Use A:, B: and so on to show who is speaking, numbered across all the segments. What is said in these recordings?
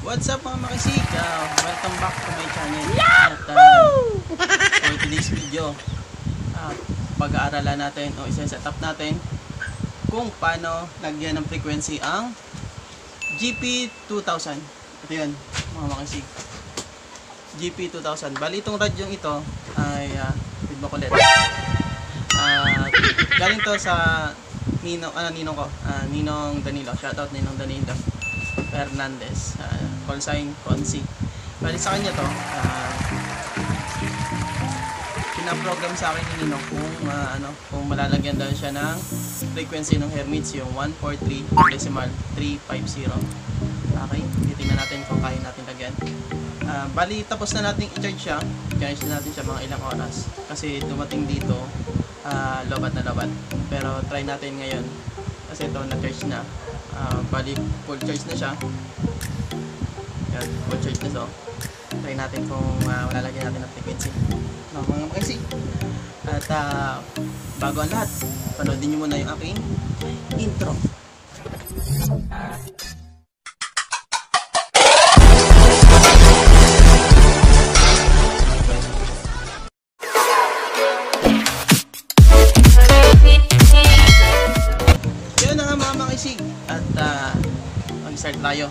A: What's up mga makisig? Welcome back to my channel. At for today's video, pag-aaralan natin o isa-set up natin kung paano lagyan ng frequency ang GP2000. Ito yun mga makisig, GP2000. Bali itong radyong ito ay feedback ulit. Galing to sa ninong ko, Ninong Danilo. Shoutout Ninong Danilo Fernandez, call sign Consi. Bali sa kanya to, pinaprogram sa akin ni Ninong kung malalagyan daw siya ng frequency ng Hermits, yung 143.350. Okay, titingnan natin kung kaya natin lagyan. Bali tapos na natin i-charge siya. I-charge na natin siya mga ilang oras kasi dumating dito lobat na lobat. Pero try natin ngayon kasi ito na-charge na. Bali full charge na siya. Yan, full charge na. So try natin kung malalagyan natin ng frequency mga makisi. At bago ang lahat, panoodin nyo muna yung aking intro. At mag-start tayo.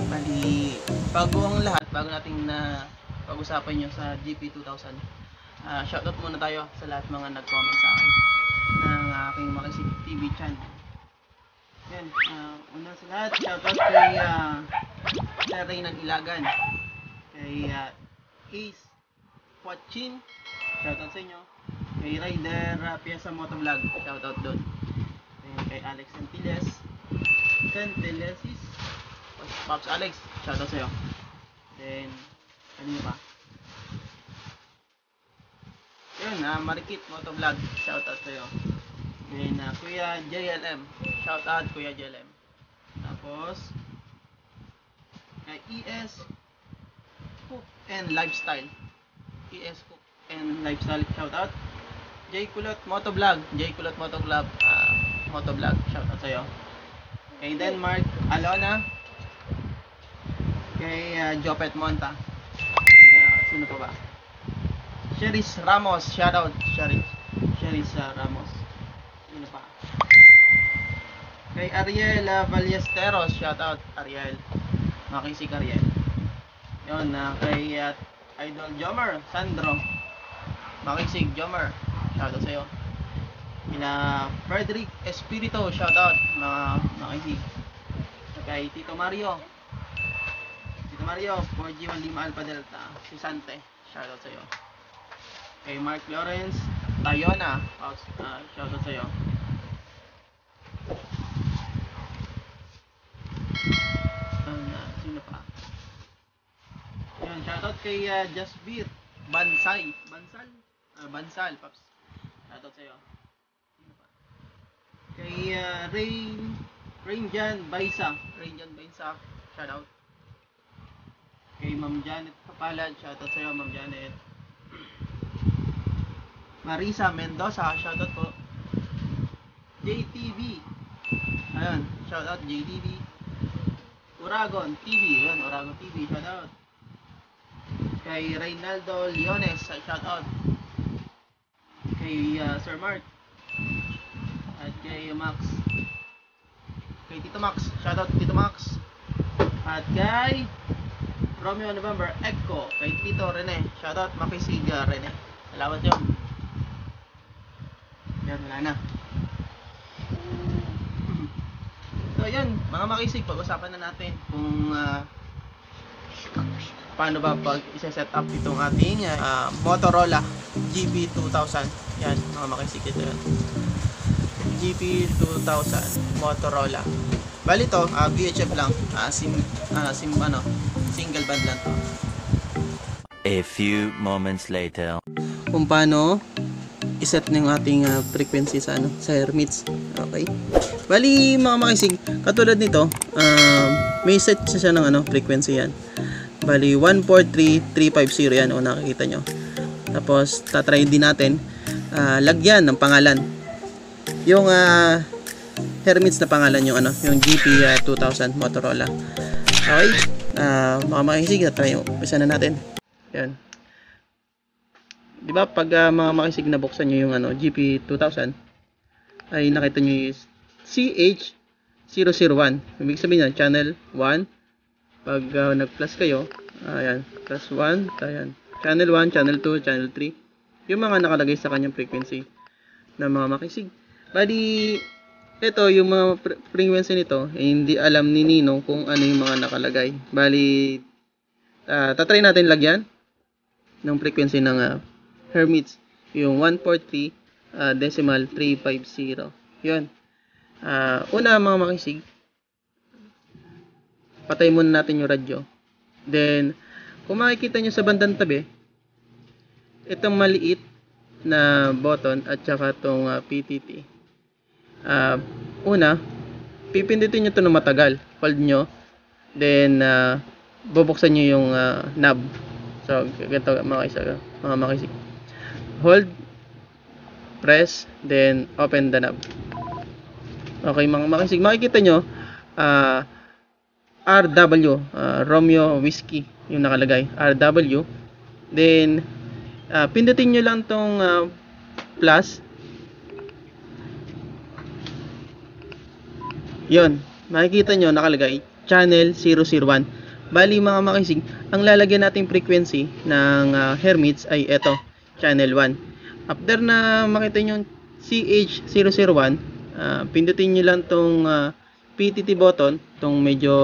A: Bali, bago ang lahat, bago natin na pag-usapan nyo sa GP2000, shoutout muna tayo sa lahat mga nag-comment sa akin ng aking Makisig TV channel. Yan, una sa lahat, shoutout kay Sir Reynan Ilagan, kay Ace Watchin, shoutout sa inyo, kay Rider Piesa Motovlog, shoutout doon, kay Alex Centelesis, Pops Alex, shoutout sa'yo. Then, ano pa? Yun, Marikit Motovlog, shoutout sa'yo. Then, Kuya JLM, shoutout Kuya JLM. Tapos, kay ES Cook and Lifestyle, ES Cook and Lifestyle, shoutout. J Kulot Motovlog, Motovlog, shoutout sa'yo. Kay Denmark Alona, kay Jopet Monta, sino pa ba? Sheris Ramos, shoutout Sheris Ramos, sino pa? Kay Ariel Ballesteros, shoutout Ariel, Makisig Ariel. Yun, kay Idol Jomer Sandro, Makisig Jomer, shoutout sa'yo. Kina Frederick Espirito, shoutout mga Makisig. Kay Tito Mario 4G15 Alpha Delta, si Sante, shoutout sa'yo. Kay Mark Lawrence Tayona, shoutout sa'yo. Sino pa? Yan, shoutout kay Jasbir Bansal, Paps, shoutout sa'yo. Kay Rainjan Baisa, shoutout. Kay Ma'am Janet Kapalad, shoutout sa'yo Ma'am Janet. Marisa Mendoza, shoutout po. JTV, ayun, shoutout JTV. Uragon TV, ayun, Uragon TV, shoutout. Kay Reynaldo Leones, shoutout. Kay Sir Mark, at kay Max, kay Tito Max, shoutout Tito Max. At kay Romeo November Echo, kay Tito Rene, shoutout Makisig Rene. Salamat yun. Yan, wala na. So yun, mga Makisig, pag-usapan na natin kung paano ba pag isa-set up itong ating Motorola GP2000. Yan, mga Makisig, ito yun, GP2000 Motorola. Bali to, VHF lang, single band lang to.
B: A few moments later.
A: Kung paano iset ng ating frequency sa Hermits. Okay. Bali mga Makisig, katulad nito, may set siya ng frequency yan. Bali 143.350 yan, o nakikita nyo. Tapos tatry din natin lagyan ng pangalan. Yung Hermits na pangalan yung yung GP2000 Motorola. Okay? Mga makisig, try umpisa na natin. Yan. Di ba pag mga makisig na buksan nyo yung GP2000, ay nakita nyo yung CH001. Ibig sabihin yan, channel 1. Pag nag-plus kayo, ayan, plus 1, ayan, channel 1, channel 2, channel 3. Yung mga nakalagay sa kanyang frequency ng mga makisig. Bali, ito, yung mga frequency nito, hindi alam ni Ninong kung ano yung mga nakalagay. Bali, tatry natin lagyan ng frequency ng Hermits, yung 143 decimal 350. Yun. Una mga makisig, patay muna natin yung radyo. Then, kung makikita nyo sa bandang tabi, itong maliit na button at saka itong PTT. Una, pipindutin nyo ito na matagal. Hold nyo. Then, bubuksan nyo yung knob. So, ganito mga makisig. Hold, press, then open the knob. Okay, mga makisig. Makikita nyo, RW, Romeo Whiskey, yung nakalagay. RW. Then, pindutin nyo lang tong plus. Yun, makikita nyo nakalagay channel 001. Bali mga makisig, ang lalagyan nating frequency ng Hermits ay ito, channel 1. After na makita nyo CH001, pindutin nyo lang tong PTT button, tong medyo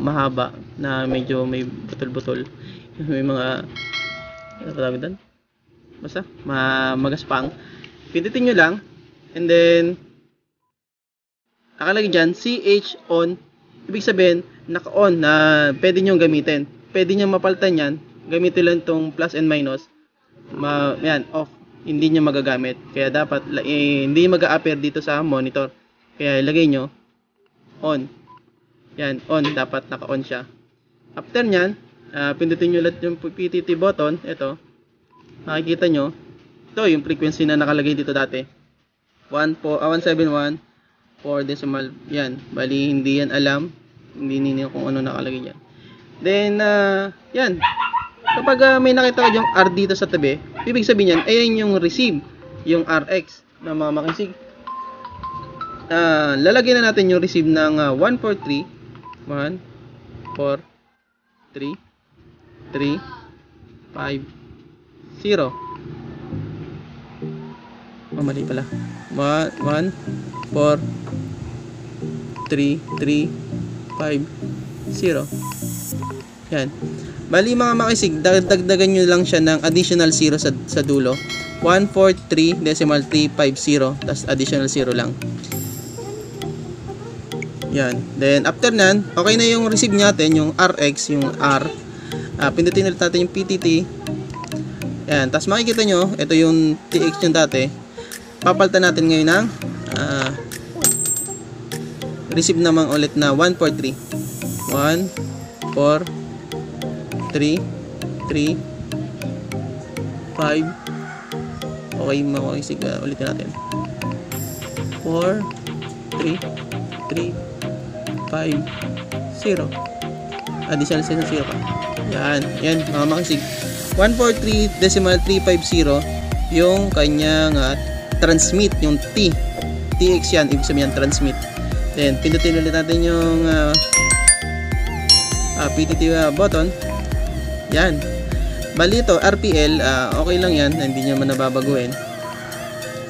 A: mahaba na medyo may butol-butol. May mga ano tawag doon? Basta magaspang. Pindutin nyo lang, and then nakalagay dyan CH on. Ibig sabihin naka-on na pwede nyo gamitin. Pwede nyo mapalitan yan, gamitin lang tong plus and minus. Yan, off, hindi nyo magagamit. Kaya dapat hindi mag-a-appear dito sa monitor. Kaya ilagay nyo on. Yan, on, dapat naka-on siya. After nyan, pindutin nyo lahat yung PTT button. Ito, makikita nyo, ito yung frequency na nakalagay dito dati, 171 4 decimal. Yan, bali hindi yan alam, hindi ninyo kung ano nakalagay dyan. Then yan, kapag may nakita ka yung R dito sa tabi, ibig sabihin yan, ayan yung receive, yung RX na mga makisig. Lalagyan na natin yung receive ng 143 1 4 3 3 5 0. Mali pala. 1 4 3 3 5 0. Yan. Bali mga makisig, dagdagan nyo lang siya ng additional 0 sa dulo. 143 decimal 350, tas additional 0 lang. Yan. Then after nan, okay na yung receive natin, yung RX, yung R. Pindutin ulit natin yung PTT. Yan. Tas makikita nyo, ito yung TX yung dati. Papalitan natin ngayon ng receive naman ulit na 143 1 4 3 3 5. Okay, makikisig ulit natin. 4 3 3 5 0. Additional 0 pa. Yan, yan mga makisig. 143 decimal 350 yung kanyang transmit, yung T. TX yan, ibig sabihin transmit. Then, pindutin ulit natin yung PTT button. Yan. Bali ito, RPL, okay lang yan, hindi nyo man nababaguhin.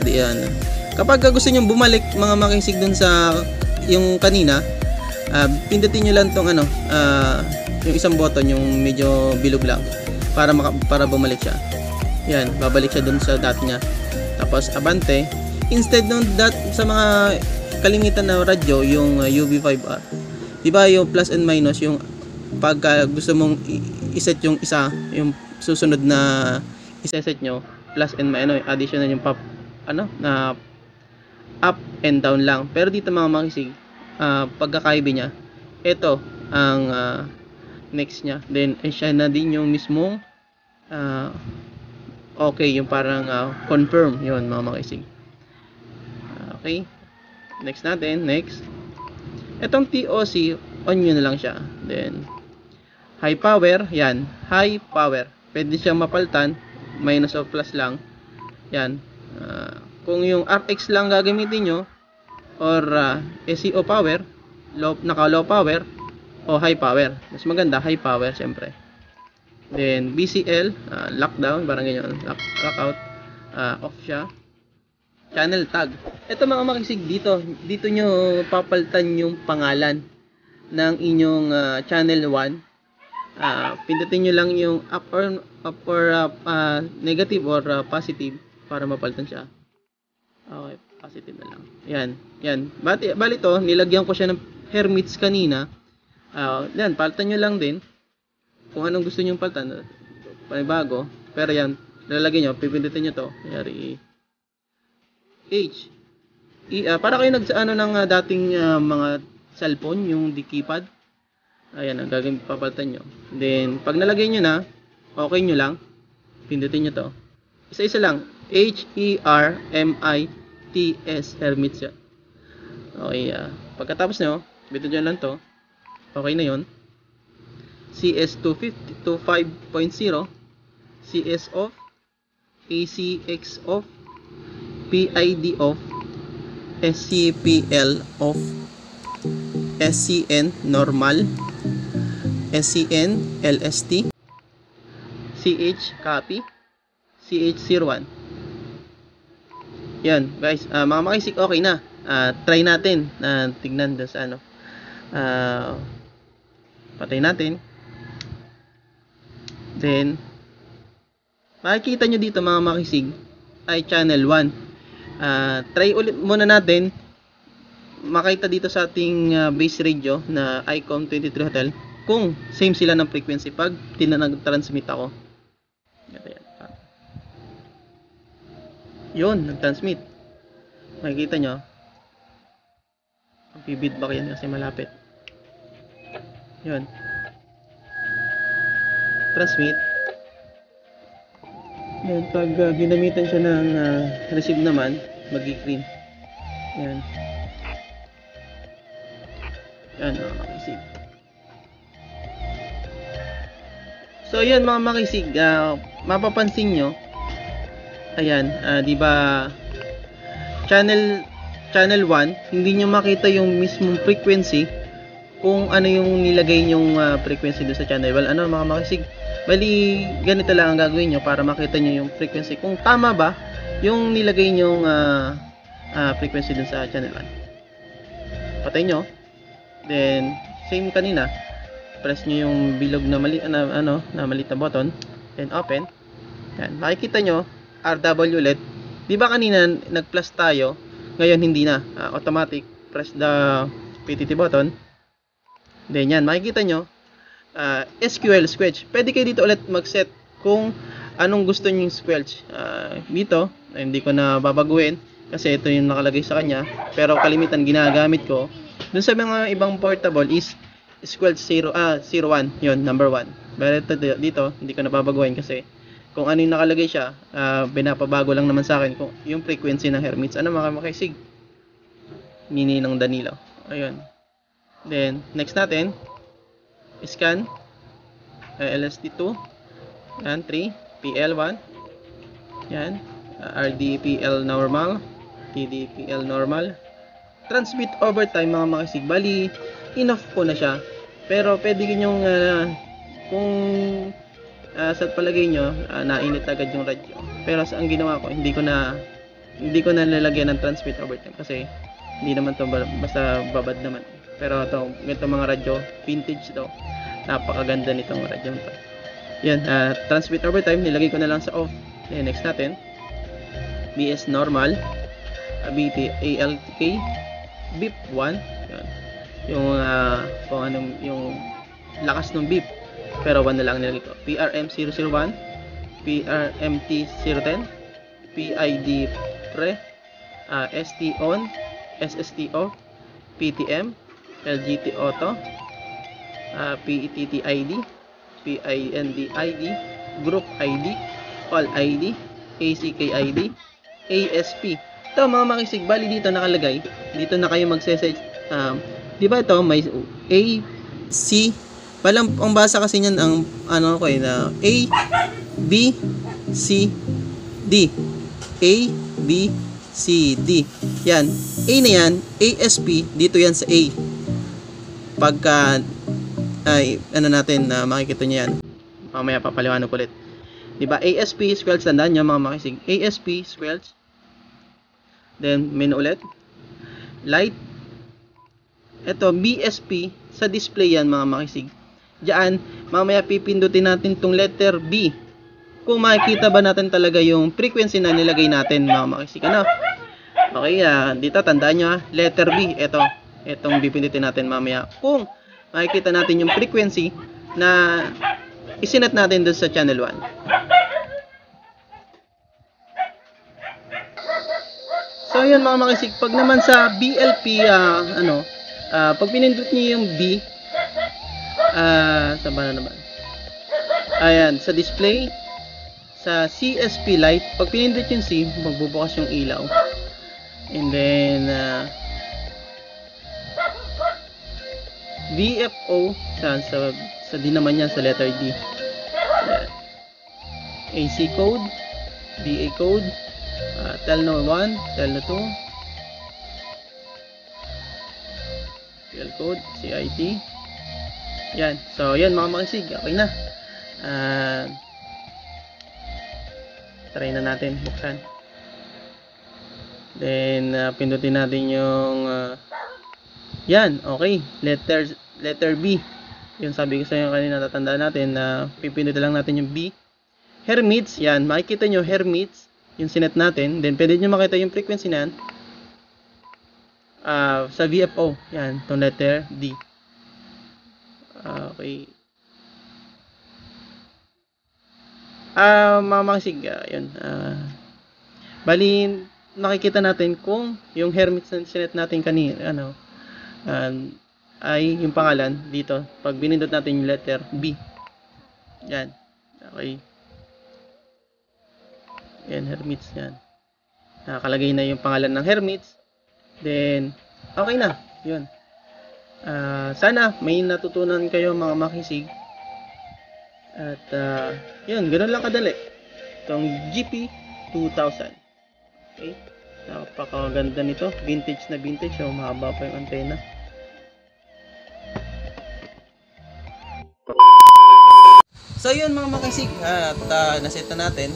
A: Yan. Kapag gusto nyo bumalik mga makisig dun sa yung kanina, pindutin nyo lang tong yung isang button, yung medyo bilog lang, para bumalik siya. Yan, babalik siya dun sa dot niya. Tapos abante, instead ng dot sa mga kalimitan na radyo, yung UV5R. Diba yung plus and minus, yung pagka gusto mong iset yung isa, yung susunod na iseset nyo, plus and minus, additional yung pop, na up and down lang. Pero dito mga makisig, pagkakaiba niya, ito ang next niya. Then siya na din yung mismong okay, yung parang confirm, yun mga makisig. Okay, next natin, next. Itong TOC, on nyo na lang siya. Then High power, yan. High power. Pwede siyang mapaltan. Minus o plus lang. Yan. Kung yung RX lang gagamitin nyo, or SEO power, naka low power, o high power. Mas maganda, high power, syempre. Then, BCL, lockdown, parang ganyan. Lockout, off siya. Channel tag. Ito mga makisig, dito nyo papalitan yung pangalan ng inyong channel 1. Pindutin nyo lang yung up or negative or positive para mapalitan siya. Okay, positive na lang. Yan. Bali to, nilagyan ko siya ng hermits kanina. Yan, palitan nyo lang din. Kung anong gusto nyo palitan, panibago. Pero yan, lalagyan nyo, pipindutin nyo to. Yari, H. Para kayo ng dating mga cellphone, yung di keypad. Ayan, ang gagawin, papalitan nyo. Then, pag nalagay nyo na, okay nyo lang, pindutin nyo to. Isa-isa lang. HERMITS, hermits yan. Okay, pagkatapos nyo, pindutin nyo lang to. Okay na yon. CS 2.5.0, CS off, ACX off, PID off, SCPL off, SCN normal, SCN LST, CH copy, CH01. Yan guys, mga makisig, okay na. Try natin, tignan doon sa ano. Patay natin. Then makikita nyo dito mga makisig ay channel 1. Try ulit muna natin makita dito sa ating base radio na ICOM 23 Hotel kung same sila ng frequency pag nag-transmit ako. Yun, nag-transmit. Makikita nyo mag-feedback yan kasi malapit. Yun, transmit. Yan, pag ginamitan siya ng receive naman, mag-green. Yan. Yan, mga makisig. So, yan mga makisig, mapapansin nyo, ayan, di ba channel 1, hindi nyo makita yung mismong frequency kung ano yung nilagay nyong frequency doon sa channel 1. Ano mga makisig? Bali, ganito lang ang gagawin nyo para makita nyo yung frequency. Kung tama ba yung nilagay nyong frequency doon sa channel 1. Patay nyo. Then, same kanina. Press nyo yung bilog na maliit na button. Then, open. Yan. Makikita nyo, RW LED. Di ba kanina nag-plus tayo? Ngayon, hindi na. Automatic. Press the PTT button. Then, yan. Makikita nyo, SQL squelch. Pwede kayo dito ulit mag-set kung anong gusto nyo yung squelch. Dito, hindi ko na babaguhin kasi ito yung nakalagay sa kanya. Pero kalimitan ginagamit ko. Dun sa mga ibang portable is squelch 01. Yun, number 1. Pero dito, hindi ko na babaguhin kasi kung ano yung nakalagay siya, binapabago lang naman sa akin kung yung frequency ng hermits. Ano mga makisig? Mini ng Danilo. Ayun. Then, next natin, scan LST2, yan, 3, PL1, yan, RDPL normal, TDPL normal, transmit over time mga makisig. Bali, enough ko na siya, pero pwede nyong kung sa palagay nyo nainit agad yung radyo, pero ang ginawa ko, hindi ko na lalagyan ng transmit over time kasi hindi naman to basta babad naman. Pero ito mga radyo, vintage to. Napakaganda nitong radyo to. Yan, transmit over time, nilagay ko na lang sa off. Then, next natin, BS normal, BT ALK, beep 1. Yan. Yung kung anong yung lakas ng beep. Pero 1 na lang nilagay ko. PRM 001, PRMT 010, PID pre, ST on, SST off, PTM, LGT auto, PETT ID, PIND ID, group ID, all ID, ACK ID, ASP. Ito mga makisig, bali dito nakalagay, dito na kayo magse-set. Di ba ito may A, C, Ang basa kasi niyan ang ano ko na A, B, C, D. A, B, C, D. Yan. A na yan, ASP, dito yan sa A. Pagka, ay, ano natin, makikita nyo yan. Mamaya papaliwanag ulit. Diba, ASP, squelch, tandaan nyo mga makisig. ASP, squelch. Then, menu ulit. Light. Ito, BSP, sa display yan mga makisig. Diyan, mamaya pipindutin natin tong letter B. Kung makikita ba natin talaga yung frequency na nilagay natin mga makisig. Ano? Okay, dito tandaan nyo letter B. Itong pipindutin natin mamaya. Kung makikita natin yung frequency na isinet natin doon sa channel 1. So, yun mga makisig. Pag naman sa BLP, pag pinindot nyo yung B, saan ba na naman? Ayan, sa display, sa CSP light, pag pinindot yung C, magbubukas yung ilaw. And then, VFO, sa D naman yan, sa letter D. Ayan. AC code, DA code, Telno 1, Telno 2, PL code, CIT. Yan. So, yan mga makisig. Okay na. Try na natin. Buksan. Then, pindutin natin yung yan. Okay. Letter B. Yung sabi ko sa inyo kanina, tatandaan natin na pipindutin lang natin yung B. Hermits. Yan. Makikita nyo Hermits. Yung sinet natin. Then, pwede nyo makita yung frequency na yan. Sa VFO. Yan. Itong letter D. Okay. Mga makisig, yun. Bali, nakikita natin kung yung Hermits na sinet natin kanina, ay yung pangalan dito. Pag binindot natin yung letter B. Yan. Okay. Yan, Hermits yan. Nakalagay na yung pangalan ng Hermits. Then, okay na. Yun. Sana may natutunan kayo mga makisig. At yun, ganoon lang kadali. Itong GP 2000. Okay. Napakaganda nito. Vintage na vintage. So, mahaba pa yung antena. So yun mga makisig. At naset na natin.